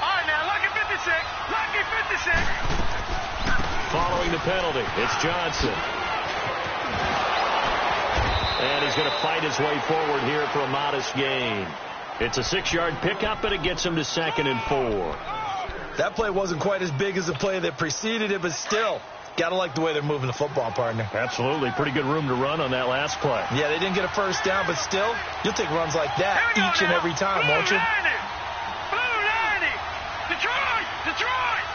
All right, now, Lucky 56. Lucky 56. Following the penalty, it's Johnson. And he's going to fight his way forward here for a modest gain. It's a 6-yard pickup, and it gets him to 2nd and 4. That play wasn't quite as big as the play that preceded it, but still, got to like the way they're moving the football, partner. Absolutely. Pretty good room to run on that last play. Yeah, they didn't get a first down, but still, you'll take runs like that each and every time, won't you? Blue 90. Detroit! Detroit!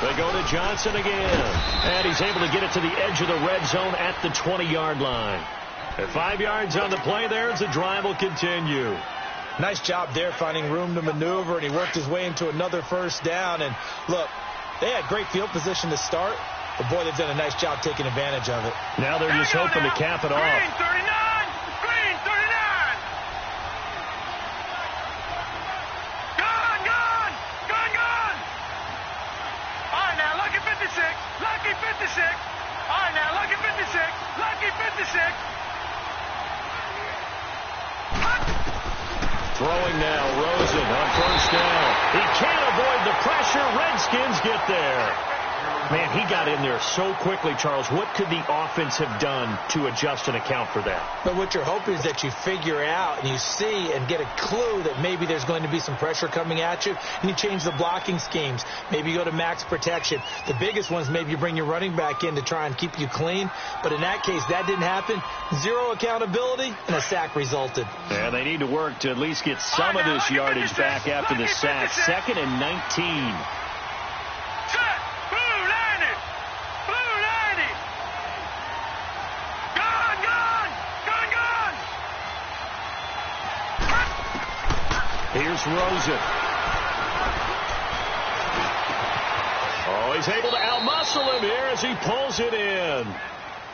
They go to Johnson again. And he's able to get it to the edge of the red zone at the 20-yard line. At 5 yards on the play there, as the drive will continue. Nice job there finding room to maneuver, and he worked his way into another first down. And look, they had great field position to start, but boy, they've done a nice job taking advantage of it. Now they're just hoping to cap it off. Green 39. Green 39. Gone, gone, gone, gone. All right, now, Lucky 56. Lucky 56. All right, now, Lucky 56. Lucky 56. Throwing now, Rosen on 1st down. He can't avoid the pressure. Redskins get there. Man, he got in there so quickly, Charles. What could the offense have done to adjust and account for that? But what you're hoping is that you figure out and you see and get a clue that maybe there's going to be some pressure coming at you, and you change the blocking schemes. Maybe you go to max protection. The biggest ones, maybe you bring your running back in to try and keep you clean. But in that case, that didn't happen. 0 accountability, and a sack resulted. And they need to work to at least get some of this yardage back after the sack. 2nd and 19. Here's Rosen. Oh, he's able to outmuscle him here as he pulls it in.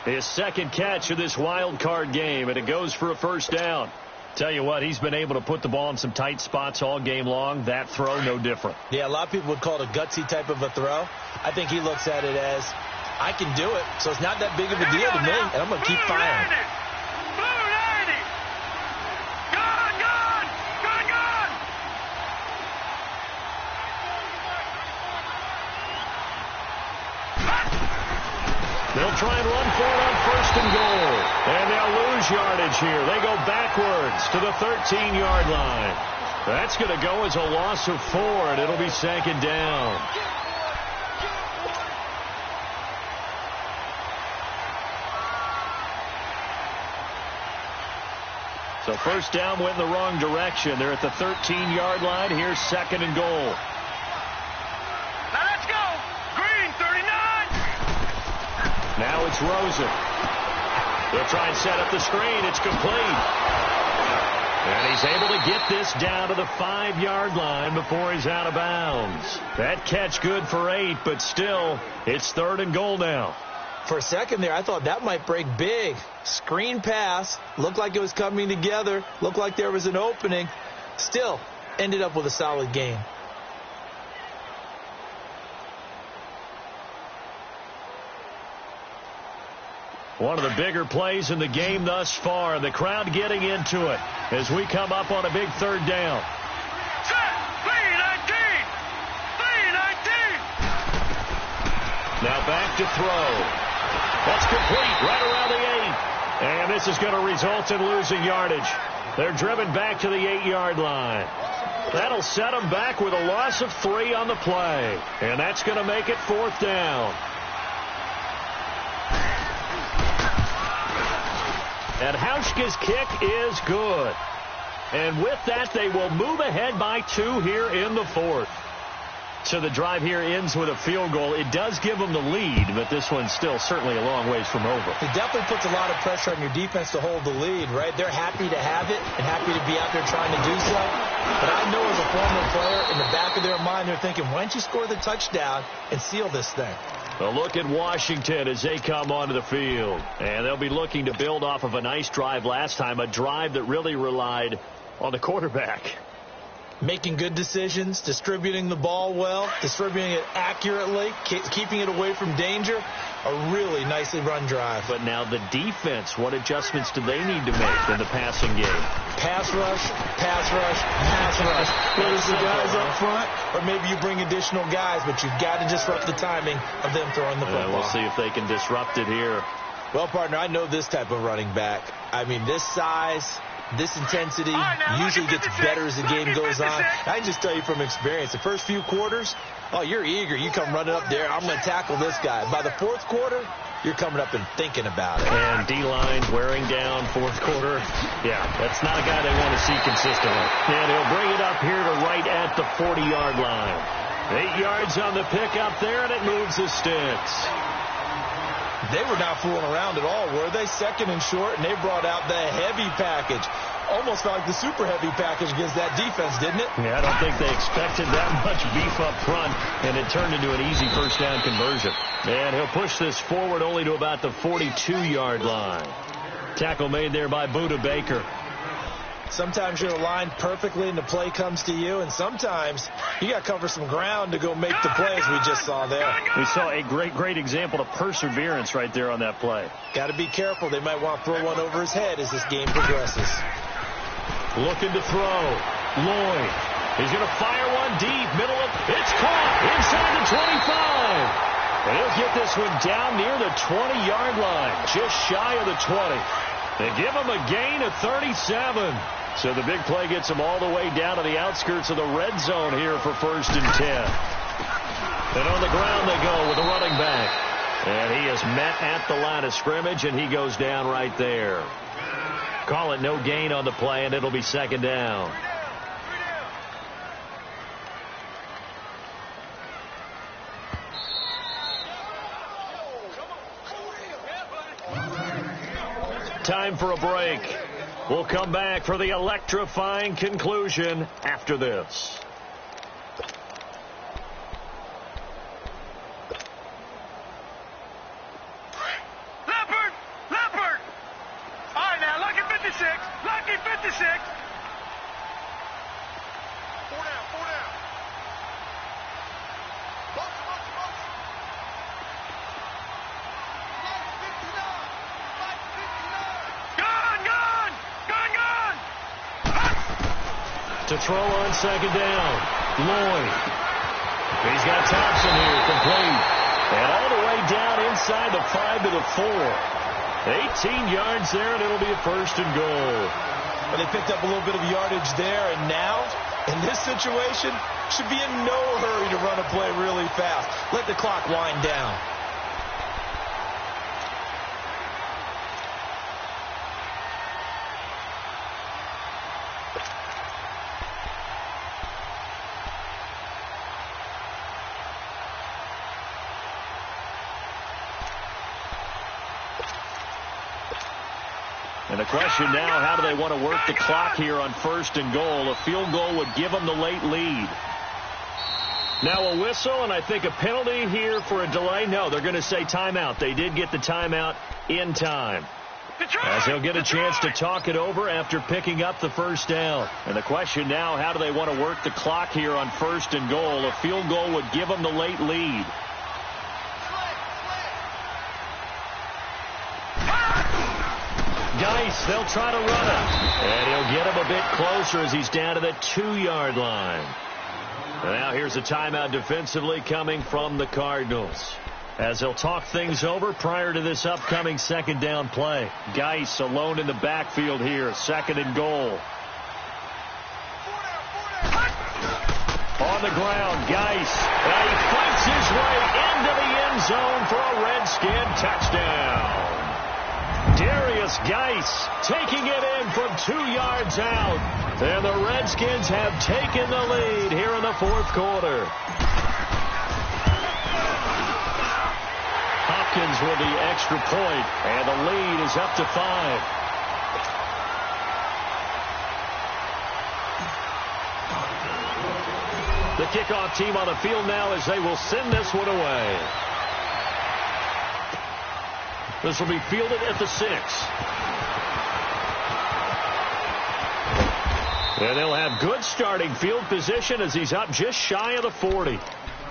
His 2nd catch of this wild card game, and it goes for a 1st down. Tell you what, he's been able to put the ball in some tight spots all game long. That throw, no different. Yeah, a lot of people would call it a gutsy type of a throw. I think he looks at it as, I can do it, so it's not that big of a deal to me, and I'm going to keep firing. They'll try and run for it on 1st and goal. And they'll lose yardage here. They go backwards to the 13-yard line. That's going to go as a loss of 4, and it'll be 2nd down. So 1st down went in the wrong direction. They're at the 13-yard line. Here's 2nd and goal. Now let's go. Green, 39. Now it's Rosen. They'll try and set up the screen. It's complete. And he's able to get this down to the 5-yard line before he's out of bounds. That catch good for 8, but still, it's 3rd and goal now. For a second there, I thought that might break big. Screen pass. Looked like it was coming together. Looked like there was an opening. Still, ended up with a solid game. One of the bigger plays in the game thus far. The crowd getting into it as we come up on a big 3rd down. Set. 319. 319. Now back to throw. That's complete right around the 8. And this is going to result in losing yardage. They're driven back to the 8-yard line. That'll set them back with a loss of 3 on the play. And that's going to make it 4th down. And Hauschka's kick is good. And with that, they will move ahead by 2 here in the 4th. So the drive here ends with a field goal. It does give them the lead, but this one's still certainly a long ways from over. It definitely puts a lot of pressure on your defense to hold the lead, right? They're happy to have it and happy to be out there trying to do so. But I know as a former player, in the back of their mind, they're thinking, why don't you score the touchdown and seal this thing? A look at Washington as they come onto the field. And they'll be looking to build off of a nice drive last time, a drive that really relied on the quarterback. Making good decisions, distributing the ball well, distributing it accurately, keeping it away from danger. A really nicely run drive. But now the defense, what adjustments do they need to make in the passing game? Pass rush, pass rush, pass rush. Whether it's the guys up front or maybe you bring additional guys, but you've got to disrupt the timing of them throwing the football. We'll see if they can disrupt it here. Well, partner, I know this type of running back. I mean, this size, this intensity usually gets better as the game goes on. I can just tell you from experience, the first few quarters, oh, you're eager. You come running up there. I'm going to tackle this guy. By the 4th quarter, you're coming up and thinking about it. And D-line wearing down 4th quarter. Yeah, that's not a guy they want to see consistently. And he'll bring it up here to right at the 40-yard line. 8 yards on the pickup there, and it moves the sticks. They were not fooling around at all, were they? 2nd and short, and they brought out the heavy package. Almost felt like the super heavy package against that defense, didn't it? Yeah, I don't think they expected that much beef up front, and it turned into an easy 1st down conversion. And he'll push this forward only to about the 42-yard line. Tackle made there by Buda Baker. Sometimes you're aligned perfectly and the play comes to you, and sometimes you got to cover some ground to go make the plays we just saw there. We saw a great example of perseverance right there on that play. Got to be careful. They might want to throw one over his head as this game progresses. Looking to throw. Lloyd. He's going to fire one deep. Middle of. It's caught inside the 25. And he'll get this one down near the 20-yard line. Just shy of the 20. They give him a gain of 37. So the big play gets him all the way down to the outskirts of the red zone here for 1st and 10. And on the ground they go with the running back. And he is met at the line of scrimmage, and he goes down right there. Call it no gain on the play, and it'll be 2nd down. Time for a break. We'll come back for the electrifying conclusion after this. Leopard! All right, now, Lucky 56. Lucky 56. 4 down. To throw on 2nd down. Lloyd. He's got Thompson here, complete. And all the way down inside the 5 to the 4. 18 yards there, and it'll be a first and goal. But they picked up a little bit of yardage there, and now, in this situation, should be in no hurry to run a play really fast. Let the clock wind down. And the question now, how do they want to work the clock here on first and goal? A field goal would give them the late lead. Now a whistle, and I think a penalty here for a delay. No, they're going to say timeout. They did get the timeout in time, as they'll get a chance to talk it over after picking up the first down. And the question now, how do they want to work the clock here on first and goal? A field goal would give them the late lead. Geis, they'll try to run it. And he'll get him a bit closer as he's down to the 2-yard line. And now here's a timeout defensively coming from the Cardinals, as they'll talk things over prior to this upcoming second down play. Geis alone in the backfield here, second and goal. On the ground, Geis. And he fights his way into the end zone for a Redskin touchdown. Darius Geis taking it in from 2 yards out. And the Redskins have taken the lead here in the fourth quarter. Hopkins with the extra point, and the lead is up to 5. The kickoff team on the field now as they will send this one away. This will be fielded at the 6. And they'll have good starting field position as he's up just shy of the 40.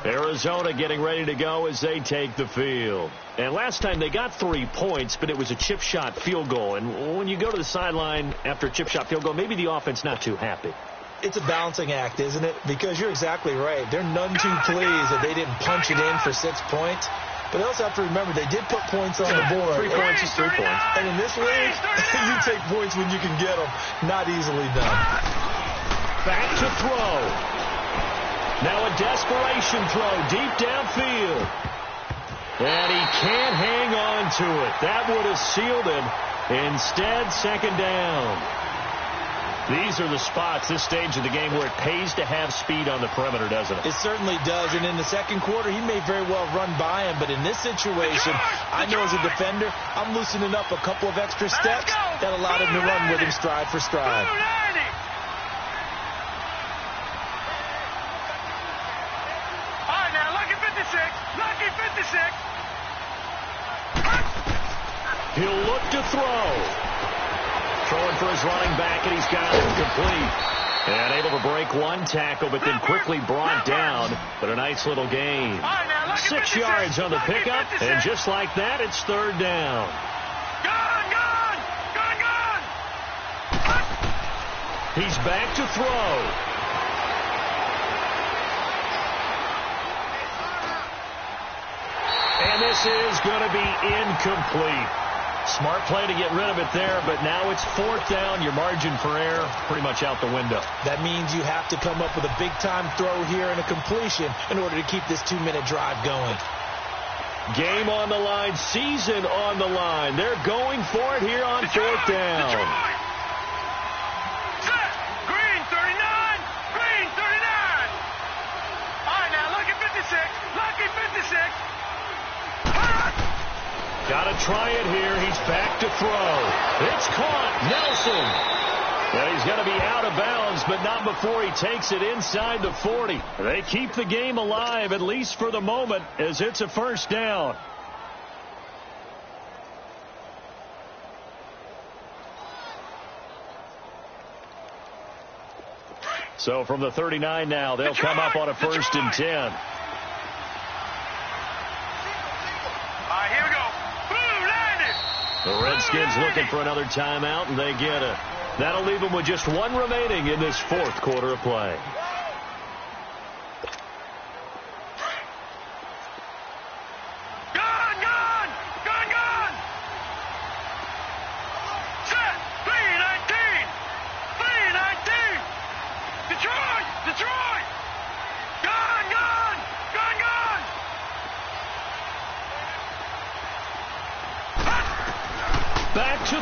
Arizona getting ready to go as they take the field. And last time they got 3 points, but it was a chip shot field goal. And when you go to the sideline after a chip shot field goal, maybe the offense not too happy. It's a balancing act, isn't it? Because you're exactly right. They're none too pleased that they didn't punch it in for 6 points. But they also have to remember they did put points on the board. 3 points is 3 points. And in this league, you take points when you can get them. Not easily done. Back to throw. Now a desperation throw deep downfield. And he can't hang on to it. That would have sealed him. Instead, second down. These are the spots, this stage of the game, where it pays to have speed on the perimeter, doesn't it? It certainly does. And in the second quarter, he may very well run by him. But in this situation, I know as a defender, I'm loosening up a couple of extra steps that allowed him to run with him stride for stride. All right, now, lucky 56. Lucky 56. He'll look to throw. Throwing for his running back, and he's got it complete. And able to break one tackle, but then quickly brought down. But a nice little gain. 6 yards on the pickup, and just like that, it's third down. He's back to throw. And this is going to be incomplete. Smart play to get rid of it there, but now it's fourth down. Your margin for error pretty much out the window. That means you have to come up with a big-time throw here and a completion in order to keep this 2-minute drive going. Game on the line, season on the line. They're going for it here on fourth down. Green 39, green 39. All right, now lucky 56, lucky 56. Got to try it here. He's back to throw. It's caught. Nelson. And he's going to be out of bounds, but not before he takes it inside the 40. They keep the game alive, at least for the moment, as it's a first down. So from the 39 now, they'll come up on a first and 10. The Redskins looking for another timeout, and they get it. That'll leave them with just one remaining in this fourth quarter of play.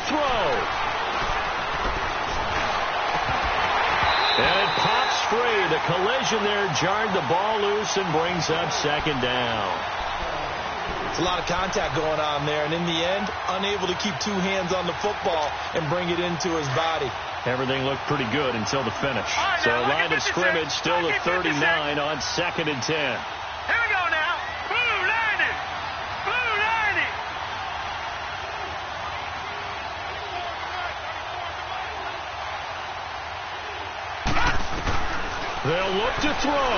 throw. And it pops free. The collision there jarred the ball loose and brings up second down. It's a lot of contact going on there, and in the end, unable to keep two hands on the football and bring it into his body. Everything looked pretty good until the finish. So line of scrimmage still at 39 on 2nd and 10. Here we go now. Blue 90. Blue 90. They'll look to throw.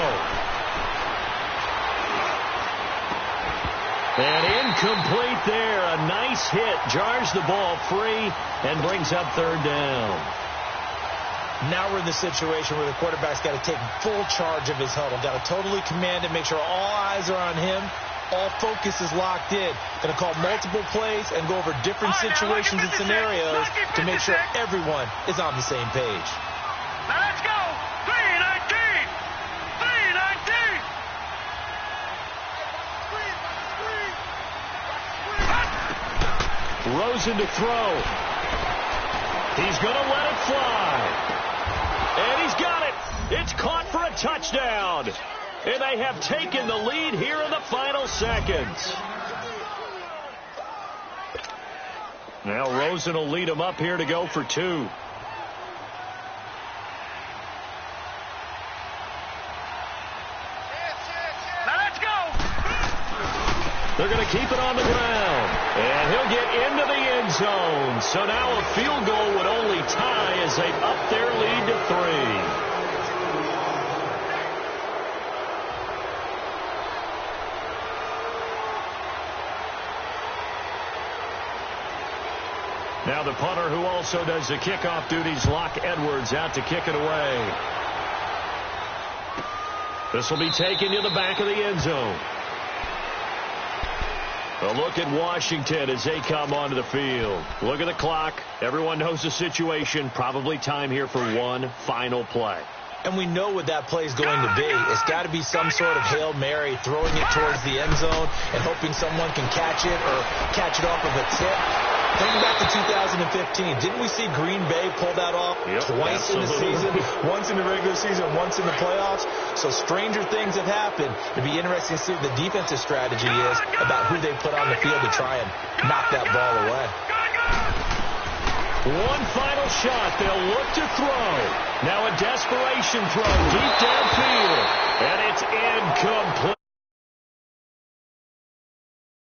And incomplete there. A nice hit. Jars the ball free and brings up 3rd down. Now we're in the situation where the quarterback's got to take full charge of his huddle. Got to totally command it, make sure all eyes are on him. All focus is locked in. Going to call multiple plays and go over different situations and scenarios to make sure everyone is on the same page. Now let's go. 319. 319. Rosen to throw. He's going to let it fly. And he's got it. It's caught for a touchdown. And they have taken the lead here in the final seconds. Now Rosen will lead him up here to go for 2. Now let's go. They're going to keep it on the ground. And he'll get into the end zone. So now a field goal would only tie as they up their lead to 3. Now the punter, who also does the kickoff duties, Locke Edwards, out to kick it away. This will be taken to the back of the end zone. A look at Washington as they come onto the field. Look at the clock. Everyone knows the situation. Probably time here for one final play. And we know what that play is going to be. It's got to be some sort of Hail Mary, throwing it towards the end zone and hoping someone can catch it or catch it off of a tip. Thinking back to 2015, didn't we see Green Bay pull that off twice in the season? Once in the regular season, once in the playoffs. So stranger things have happened. It'd be interesting to see what the defensive strategy is about who they put on the field to try and knock that ball away. One final shot. They'll look to throw. Now a desperation throw deep downfield.